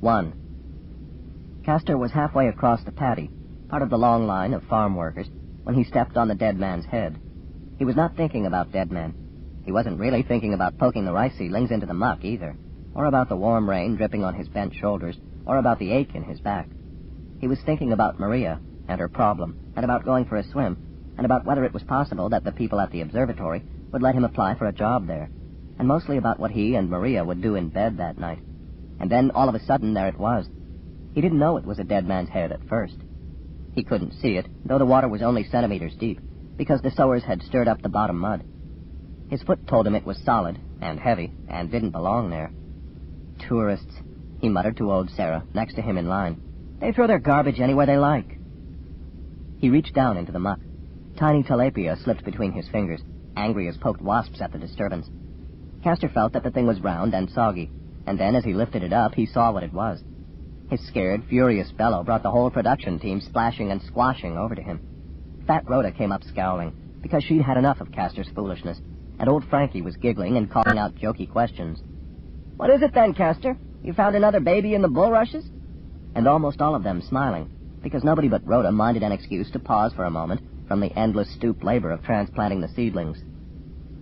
One. Castor was halfway across the paddy, part of the long line of farm workers, when he stepped on the dead man's head. He was not thinking about dead men. He wasn't really thinking about poking the rice seedlings into the muck either, or about the warm rain dripping on his bent shoulders, or about the ache in his back. He was thinking about Maria and her problem, and about going for a swim, and about whether it was possible that the people at the observatory would let him apply for a job there, and mostly about what he and Maria would do in bed that night. And then, all of a sudden, there it was. He didn't know it was a dead man's head at first. He couldn't see it, though the water was only centimeters deep, because the sowers had stirred up the bottom mud. His foot told him it was solid and heavy and didn't belong there. Tourists, he muttered to old Sarah, next to him in line. They throw their garbage anywhere they like. He reached down into the muck. Tiny tilapia slipped between his fingers, angry as poked wasps at the disturbance. Castor felt that the thing was round and soggy, and then as he lifted it up, he saw what it was. His scared, furious bellow brought the whole production team splashing and squashing over to him. Fat Rhoda came up scowling, because she'd had enough of Castor's foolishness, and old Frankie was giggling and calling out jokey questions. What is it then, Castor? You found another baby in the bulrushes? And almost all of them smiling, because nobody but Rhoda minded an excuse to pause for a moment from the endless stoop labor of transplanting the seedlings.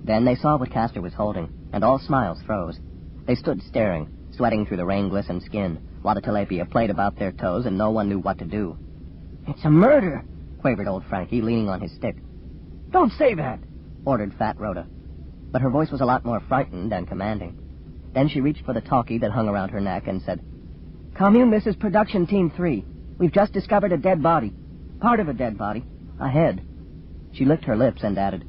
Then they saw what Castor was holding, and all smiles froze. They stood staring, sweating through the rain-glistened skin, while the tilapia played about their toes and no one knew what to do. It's a murder, quavered old Frankie, leaning on his stick. Don't say that, ordered Fat Rhoda. But her voice was a lot more frightened and commanding. Then she reached for the talkie that hung around her neck and said, Commune, this is Production Team 3. We've just discovered a dead body. Part of a dead body. A head. She licked her lips and added,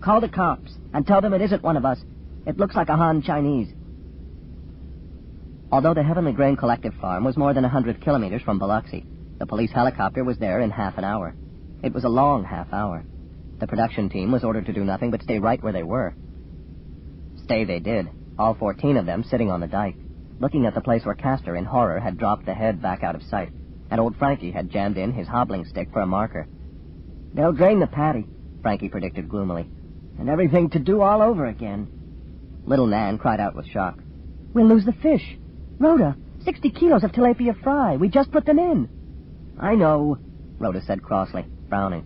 Call the cops and tell them it isn't one of us. It looks like a Han Chinese. Although the Heavenly Grain Collective Farm was more than 100 kilometers from Biloxi, the police helicopter was there in half an hour. It was a long half hour. The production team was ordered to do nothing but stay right where they were. Stay they did, all 14 of them sitting on the dike, looking at the place where Castor, in horror, had dropped the head back out of sight, and old Frankie had jammed in his hobbling stick for a marker. They'll drain the paddy, Frankie predicted gloomily, and everything to do all over again. Little Nan cried out with shock. We'll lose the fish. Rhoda, 60 kilos of tilapia fry. We just put them in. I know, Rhoda said crossly, frowning.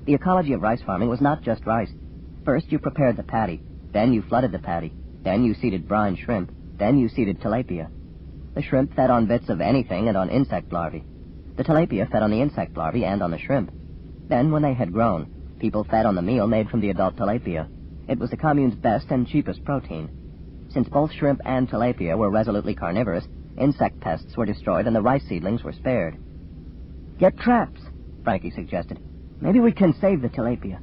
The ecology of rice farming was not just rice. First you prepared the paddy, then you flooded the paddy, then you seeded brine shrimp, then you seeded tilapia. The shrimp fed on bits of anything and on insect larvae. The tilapia fed on the insect larvae and on the shrimp. Then, when they had grown, people fed on the meal made from the adult tilapia. It was the commune's best and cheapest protein. Since both shrimp and tilapia were resolutely carnivorous, insect pests were destroyed and the rice seedlings were spared. Get traps, Frankie suggested. Maybe we can save the tilapia.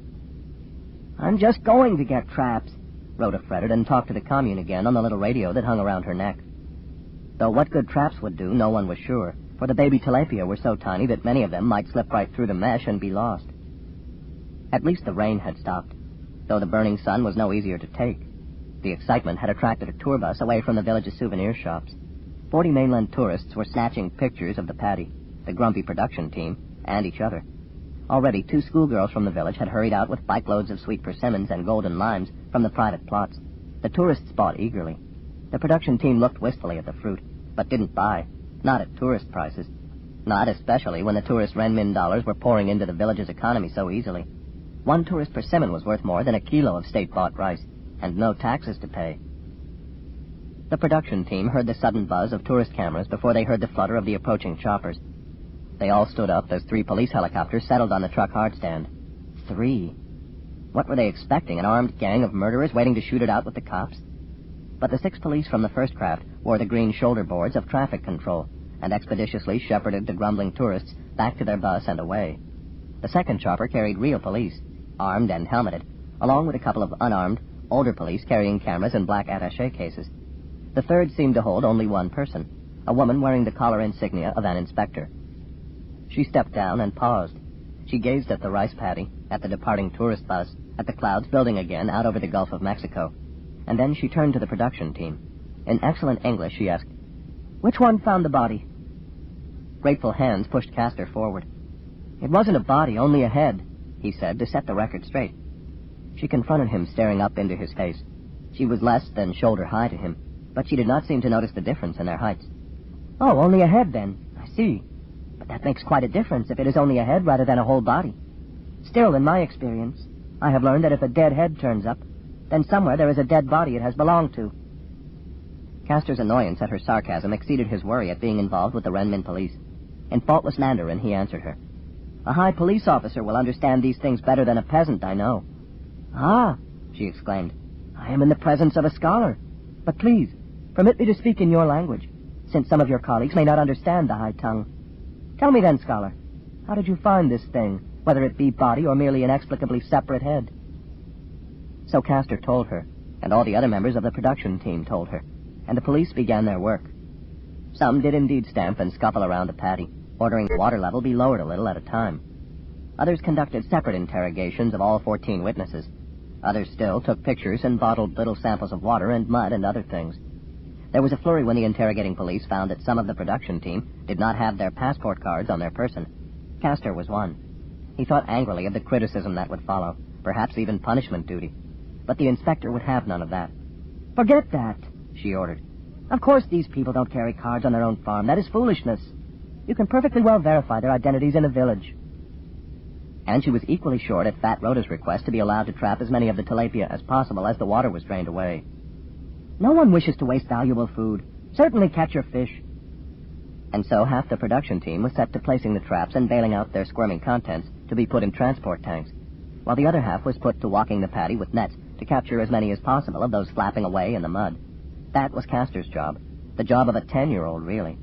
I'm just going to get traps, Rhoda fretted and talked to the commune again on the little radio that hung around her neck. Though what good traps would do, no one was sure, for the baby tilapia were so tiny that many of them might slip right through the mesh and be lost. At least the rain had stopped, though the burning sun was no easier to take. The excitement had attracted a tour bus away from the village's souvenir shops. 40 mainland tourists were snatching pictures of the paddy, the grumpy production team, and each other. Already 2 schoolgirls from the village had hurried out with bike-loads of sweet persimmons and golden limes from the private plots. The tourists bought eagerly. The production team looked wistfully at the fruit, but didn't buy, not at tourist prices. Not especially when the tourist renmin dollars were pouring into the village's economy so easily. 1 tourist persimmon was worth more than a kilo of state-bought rice, and no taxes to pay. The production team heard the sudden buzz of tourist cameras before they heard the flutter of the approaching choppers. They all stood up as 3 police helicopters settled on the truck hardstand. 3. What were they expecting, an armed gang of murderers waiting to shoot it out with the cops? But the 6 police from the first craft wore the green shoulder boards of traffic control and expeditiously shepherded the grumbling tourists back to their bus and away. The second chopper carried real police, armed and helmeted, along with a couple of unarmed, older police carrying cameras and black attaché cases. The third seemed to hold only one person, a woman wearing the collar insignia of an inspector. She stepped down and paused. She gazed at the rice paddy, at the departing tourist bus, at the clouds building again out over the Gulf of Mexico. And then she turned to the production team. In excellent English, she asked, Which one found the body? Grateful hands pushed Castor forward. It wasn't a body, only a head, he said, to set the record straight. She confronted him, staring up into his face. She was less than shoulder high to him, but she did not seem to notice the difference in their heights. "Oh, only a head, then. I see. But that makes quite a difference if it is only a head rather than a whole body. Still, in my experience, I have learned that if a dead head turns up, then somewhere there is a dead body it has belonged to." Castor's annoyance at her sarcasm exceeded his worry at being involved with the Renmin police. In faultless Mandarin, he answered her. "A high police officer will understand these things better than a peasant, I know." "Ah," she exclaimed, "I am in the presence of a scholar. But please, permit me to speak in your language, since some of your colleagues may not understand the high tongue. Tell me then, scholar, how did you find this thing, whether it be body or merely inexplicably separate head?" So Castor told her, and all the other members of the production team told her, and the police began their work. Some did indeed stamp and scuffle around the paddy, ordering the water level be lowered a little at a time. Others conducted separate interrogations of all 14 witnesses. Others still took pictures and bottled little samples of water and mud and other things. There was a flurry when the interrogating police found that some of the production team did not have their passport cards on their person. Castor was one. He thought angrily of the criticism that would follow, perhaps even punishment duty. But the inspector would have none of that. "Forget that," she ordered. "Of course these people don't carry cards on their own farm. That is foolishness. You can perfectly well verify their identities in a village." And she was equally short at Fat Rhoda's request to be allowed to trap as many of the tilapia as possible as the water was drained away. "No one wishes to waste valuable food. Certainly catch your fish." And so half the production team was set to placing the traps and bailing out their squirming contents to be put in transport tanks, while the other half was put to walking the paddy with nets to capture as many as possible of those flapping away in the mud. That was Castor's job, the job of a 10-year-old, really.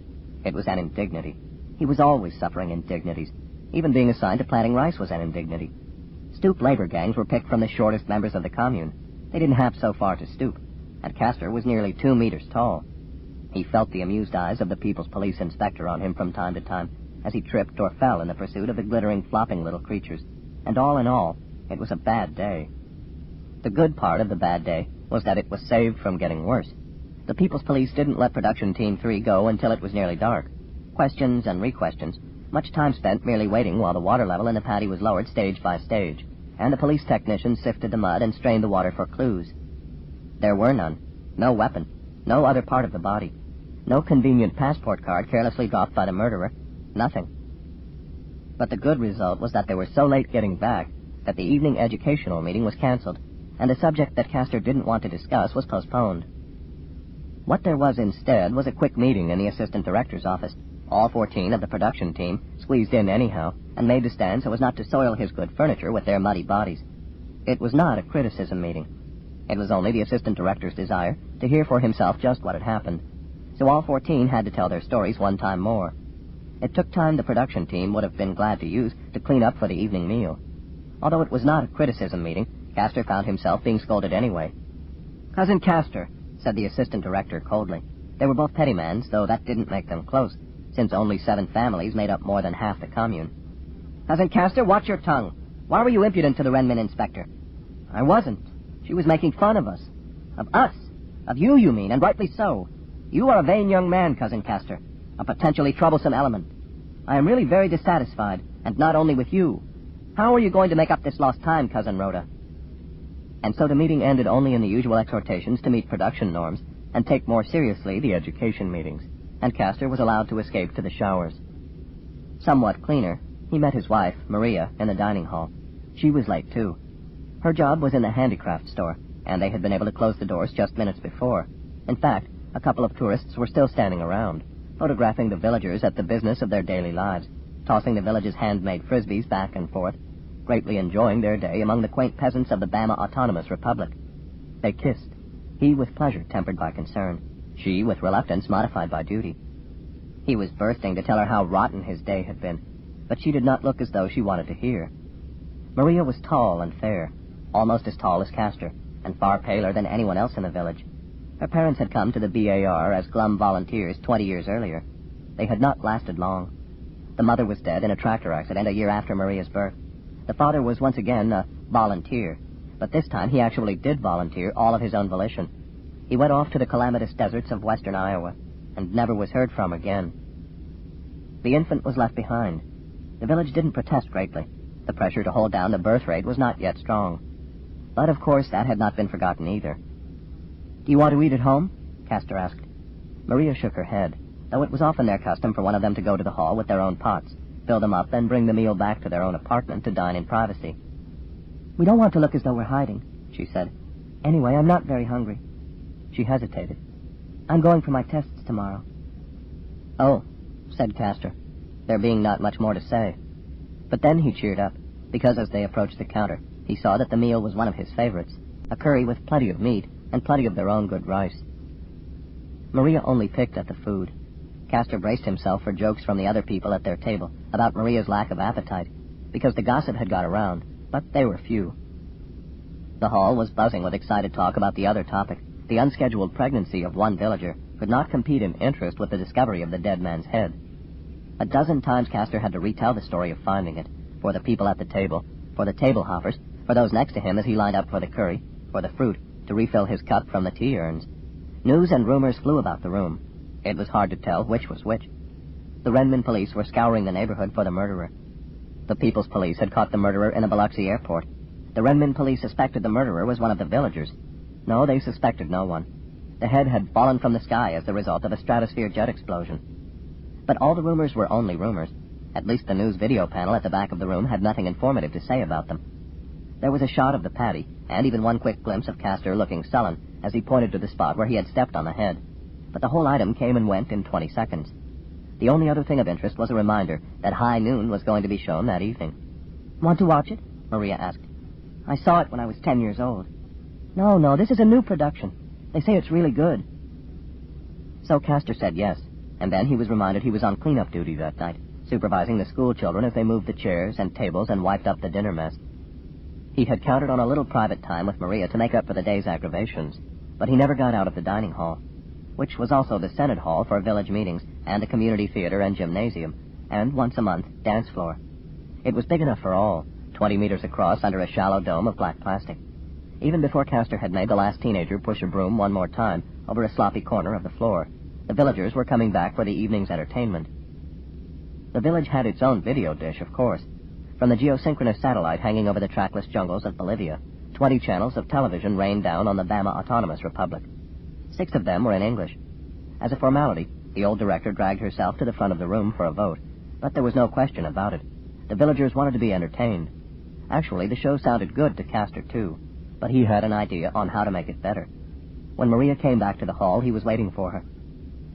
It was an indignity. He was always suffering indignities. Even being assigned to planting rice was an indignity. Stoop labor gangs were picked from the shortest members of the commune. They didn't have so far to stoop, and Castor was nearly 2 meters tall. He felt the amused eyes of the People's Police Inspector on him from time to time as he tripped or fell in the pursuit of the glittering, flopping little creatures. And all in all, it was a bad day. The good part of the bad day was that it was saved from getting worse. The People's Police didn't let Production Team 3 go until it was nearly dark. Questions and re-questions, much time spent merely waiting while the water level in the paddy was lowered stage by stage, and the police technicians sifted the mud and strained the water for clues. There were none. No weapon. No other part of the body. No convenient passport card carelessly dropped by the murderer. Nothing. But the good result was that they were so late getting back that the evening educational meeting was canceled, and the subject that Castor didn't want to discuss was postponed. What there was instead was a quick meeting in the assistant director's office. All 14 of the production team squeezed in anyhow and made to stand so as not to soil his good furniture with their muddy bodies. It was not a criticism meeting. It was only the assistant director's desire to hear for himself just what had happened. So all 14 had to tell their stories one time more. It took time the production team would have been glad to use to clean up for the evening meal. Although it was not a criticism meeting, Castor found himself being scolded anyway. "Cousin Castor," said the assistant director coldly. They were both pettymans, though that didn't make them close, since only 7 families made up more than half the commune. "Cousin Castor, watch your tongue. Why were you impudent to the Renmin inspector?" "I wasn't. She was making fun of us." "Of us? Of you, you mean, and rightly so. You are a vain young man, Cousin Castor, a potentially troublesome element. I am really very dissatisfied, and not only with you. How are you going to make up this lost time, Cousin Rhoda?" And so the meeting ended only in the usual exhortations to meet production norms and take more seriously the education meetings, and Castor was allowed to escape to the showers. Somewhat cleaner, he met his wife, Maria, in the dining hall. She was late, too. Her job was in the handicraft store, and they had been able to close the doors just minutes before. In fact, a couple of tourists were still standing around, photographing the villagers at the business of their daily lives, tossing the village's handmade frisbees back and forth, greatly enjoying their day among the quaint peasants of the Bama Autonomous Republic. They kissed, he with pleasure tempered by concern, she with reluctance modified by duty. He was bursting to tell her how rotten his day had been, but she did not look as though she wanted to hear. Maria was tall and fair, almost as tall as Castor, and far paler than anyone else in the village. Her parents had come to the BAR as glum volunteers 20 years earlier. They had not lasted long. The mother was dead in a tractor accident a year after Maria's birth. The father was once again a volunteer, but this time he actually did volunteer all of his own volition. He went off to the calamitous deserts of western Iowa and never was heard from again. The infant was left behind. The village didn't protest greatly. The pressure to hold down the birth rate was not yet strong. But, of course, that had not been forgotten either. "Do you want to eat at home?" Castor asked. Maria shook her head, though it was often their custom for one of them to go to the hall with their own pots, fill them up, and bring the meal back to their own apartment to dine in privacy. "We don't want to look as though we're hiding," she said. "Anyway, I'm not very hungry." She hesitated. "I'm going for my tests tomorrow." "Oh," said Castor, there being not much more to say. But then he cheered up, because as they approached the counter, he saw that the meal was one of his favorites, a curry with plenty of meat and plenty of their own good rice. Maria only picked at the food. Castor braced himself for jokes from the other people at their table about Maria's lack of appetite, because the gossip had got around, but they were few. The hall was buzzing with excited talk about the other topic. The unscheduled pregnancy of one villager could not compete in interest with the discovery of the dead man's head. A dozen times Castor had to retell the story of finding it, for the people at the table, for the table hoppers, for those next to him as he lined up for the curry, for the fruit, to refill his cup from the tea urns. News and rumors flew about the room. It was hard to tell which was which. The Renmin police were scouring the neighborhood for the murderer. The People's Police had caught the murderer in a Biloxi airport. The Renmin police suspected the murderer was one of the villagers. No, they suspected no one. The head had fallen from the sky as the result of a stratosphere jet explosion. But all the rumors were only rumors. At least the news video panel at the back of the room had nothing informative to say about them. There was a shot of the paddy, and even one quick glimpse of Castor looking sullen as he pointed to the spot where he had stepped on the head. But the whole item came and went in 20 seconds. The only other thing of interest was a reminder that High Noon was going to be shown that evening. "Want to watch it?" Maria asked. "I saw it when I was 10 years old." No, this is a new production. They say it's really good." So Castor said yes, and then he was reminded he was on cleanup duty that night, supervising the school children as they moved the chairs and tables and wiped up the dinner mess. He had counted on a little private time with Maria to make up for the day's aggravations, but he never got out of the dining hall, which was also the Senate hall for village meetings and a community theater and gymnasium, and once a month, dance floor. It was big enough for all, 20 meters across under a shallow dome of black plastic. Even before Castor had made the last teenager push a broom one more time over a sloppy corner of the floor, the villagers were coming back for the evening's entertainment. The village had its own video dish, of course. From the geosynchronous satellite hanging over the trackless jungles of Bolivia, 20 channels of television rained down on the Bama Autonomous Republic. 6 of them were in English. As a formality, the old director dragged herself to the front of the room for a vote, but there was no question about it. The villagers wanted to be entertained. Actually, the show sounded good to Castor, too, but he had an idea on how to make it better. When Maria came back to the hall, he was waiting for her.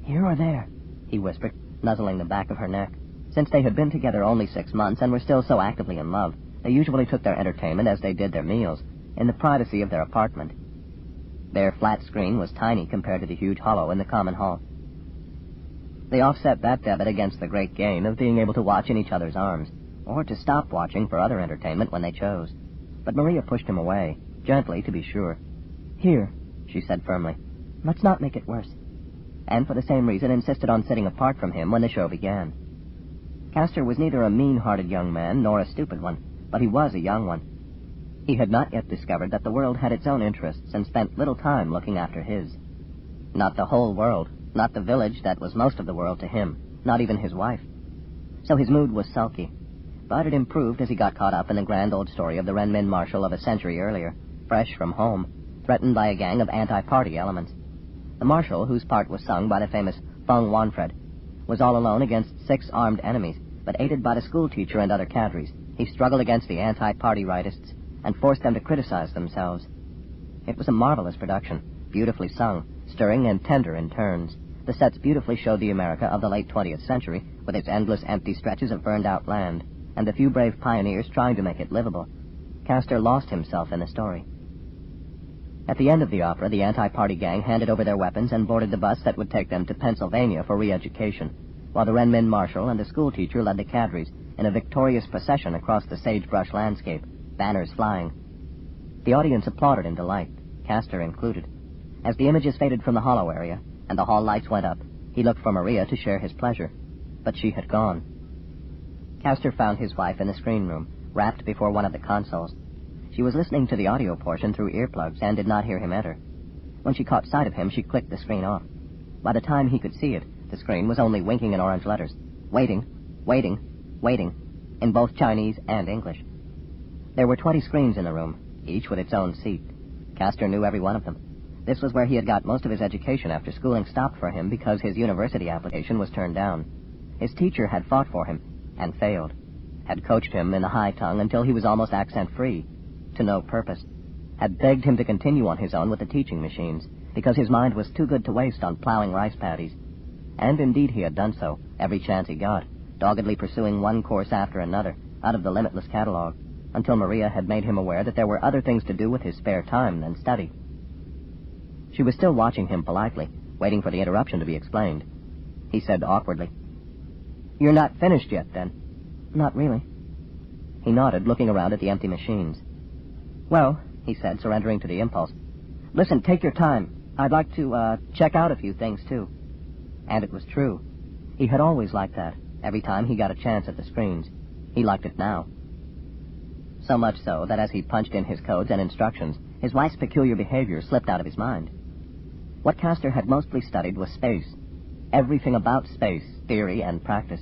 "Here or there?" he whispered, nuzzling the back of her neck. Since they had been together only 6 months and were still so actively in love, they usually took their entertainment as they did their meals, in the privacy of their apartment. Their flat screen was tiny compared to the huge hollow in the common hall. They offset that debit against the great gain of being able to watch in each other's arms, or to stop watching for other entertainment when they chose. But Maria pushed him away, gently to be sure. "Here," she said firmly. "Let's not make it worse." And for the same reason insisted on sitting apart from him when the show began. Castor was neither a mean-hearted young man nor a stupid one, but he was a young one. He had not yet discovered that the world had its own interests and spent little time looking after his. Not the whole world, not the village that was most of the world to him, not even his wife. So his mood was sulky, but it improved as he got caught up in the grand old story of the Renmin Marshal of a century earlier, fresh from home, threatened by a gang of anti-party elements. The Marshal, whose part was sung by the famous Fung Wanfred, was all alone against 6 armed enemies, but aided by the schoolteacher and other cadres, he struggled against the anti-party rightists and forced them to criticize themselves. It was a marvelous production, beautifully sung, stirring and tender in turns. The sets beautifully showed the America of the late 20th century, with its endless empty stretches of burned-out land, and the few brave pioneers trying to make it livable. Castor lost himself in the story. At the end of the opera, the anti-party gang handed over their weapons and boarded the bus that would take them to Pennsylvania for re-education, while the Renmin Marshal and the schoolteacher led the cadres in a victorious procession across the sagebrush landscape, banners flying. The audience applauded in delight, Castor included. As the images faded from the hollow area and the hall lights went up, he looked for Maria to share his pleasure, but she had gone. Castor found his wife in the screen room, wrapped before one of the consoles. She was listening to the audio portion through earplugs and did not hear him enter. When she caught sight of him, she clicked the screen off. By the time he could see it, the screen was only winking in orange letters. Waiting, waiting, waiting, in both Chinese and English. There were 20 screens in the room, each with its own seat. Castor knew every one of them. This was where he had got most of his education after schooling stopped for him because his university application was turned down. His teacher had fought for him and failed, had coached him in the high tongue until he was almost accent-free, to no purpose, had begged him to continue on his own with the teaching machines because his mind was too good to waste on plowing rice paddies. And indeed he had done so, every chance he got, doggedly pursuing one course after another out of the limitless catalog, until Maria had made him aware that there were other things to do with his spare time than study. She was still watching him politely, waiting for the interruption to be explained. He said awkwardly, "You're not finished yet, then?" "Not really." He nodded, looking around at the empty machines. "Well," he said, surrendering to the impulse, "listen, take your time. I'd like to, check out a few things, too." And it was true. He had always liked that, every time he got a chance at the screens. He liked it now. So much so that as he punched in his codes and instructions, his wife's peculiar behavior slipped out of his mind. What Castor had mostly studied was space. Everything about space, theory and practice.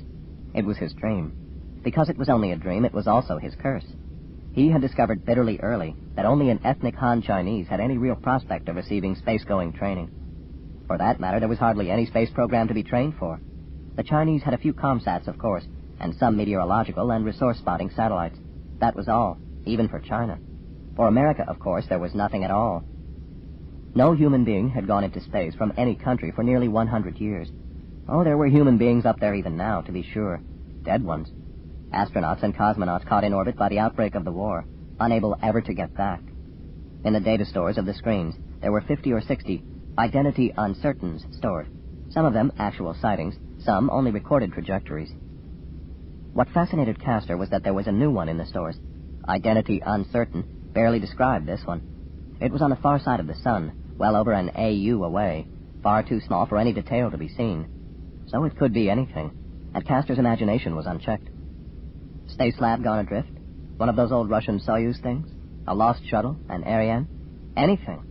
It was his dream. Because it was only a dream, it was also his curse. He had discovered bitterly early that only an ethnic Han Chinese had any real prospect of receiving space-going training. For that matter, there was hardly any space program to be trained for. The Chinese had a few comsats, of course, and some meteorological and resource-spotting satellites. That was all, even for China. For America, of course, there was nothing at all. No human being had gone into space from any country for nearly 100 years. Oh, there were human beings up there even now, to be sure. Dead ones. Astronauts and cosmonauts caught in orbit by the outbreak of the war, unable ever to get back. In the data stores of the screens, there were 50 or 60 identity uncertains stored. Some of them actual sightings, some only recorded trajectories. What fascinated Castor was that there was a new one in the stores. Identity uncertain barely described this one. It was on the far side of the sun, well over an AU away, far too small for any detail to be seen. So it could be anything, and Castor's imagination was unchecked. Space lab gone adrift? One of those old Russian Soyuz things? A lost shuttle? An Ariane? Anything.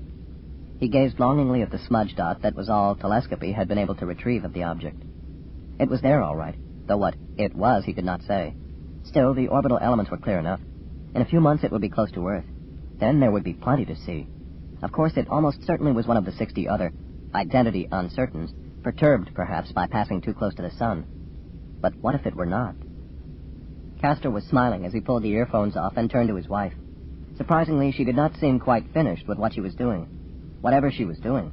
He gazed longingly at the smudge dot that was all telescopy had been able to retrieve of the object. It was there all right, though what it was he could not say. Still, the orbital elements were clear enough. In a few months it would be close to Earth. Then there would be plenty to see. Of course, it almost certainly was one of the 60 other identity uncertains, perturbed, perhaps, by passing too close to the sun. But what if it were not? Castor was smiling as he pulled the earphones off and turned to his wife. Surprisingly, she did not seem quite finished with what she was doing. Whatever she was doing.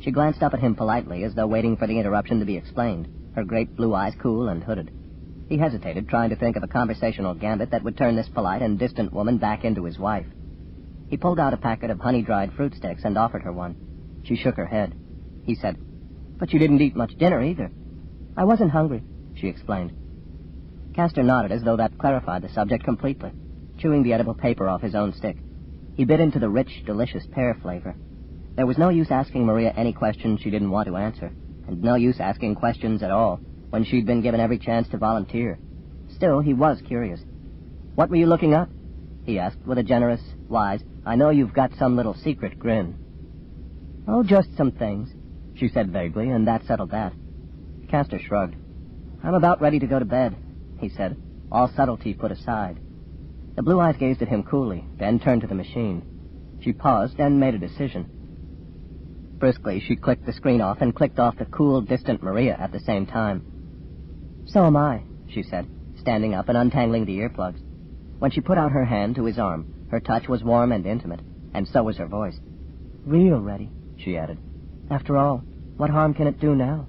She glanced up at him politely, as though waiting for the interruption to be explained, her great blue eyes cool and hooded. He hesitated, trying to think of a conversational gambit that would turn this polite and distant woman back into his wife. He pulled out a packet of honey-dried fruit sticks and offered her one. She shook her head. He said, "But you didn't eat much dinner, either." "I wasn't hungry," she explained. Castor nodded as though that clarified the subject completely, chewing the edible paper off his own stick. He bit into the rich, delicious pear flavor. There was no use asking Maria any questions she didn't want to answer, and no use asking questions at all when she'd been given every chance to volunteer. Still, he was curious. "What were you looking up?" he asked with a generous, wise, "I know you've got some little secret" grin. "Oh, just some things," she said vaguely, and that settled that. Castor shrugged. "I'm about ready to go to bed," he said, all subtlety put aside. The blue eyes gazed at him coolly, then turned to the machine. She paused and made a decision. Briskly, she clicked the screen off and clicked off the cool, distant Maria at the same time. "So am I," she said, standing up and untangling the earplugs. When she put out her hand to his arm, her touch was warm and intimate, and so was her voice. "Real ready," she added. "After all, what harm can it do now?"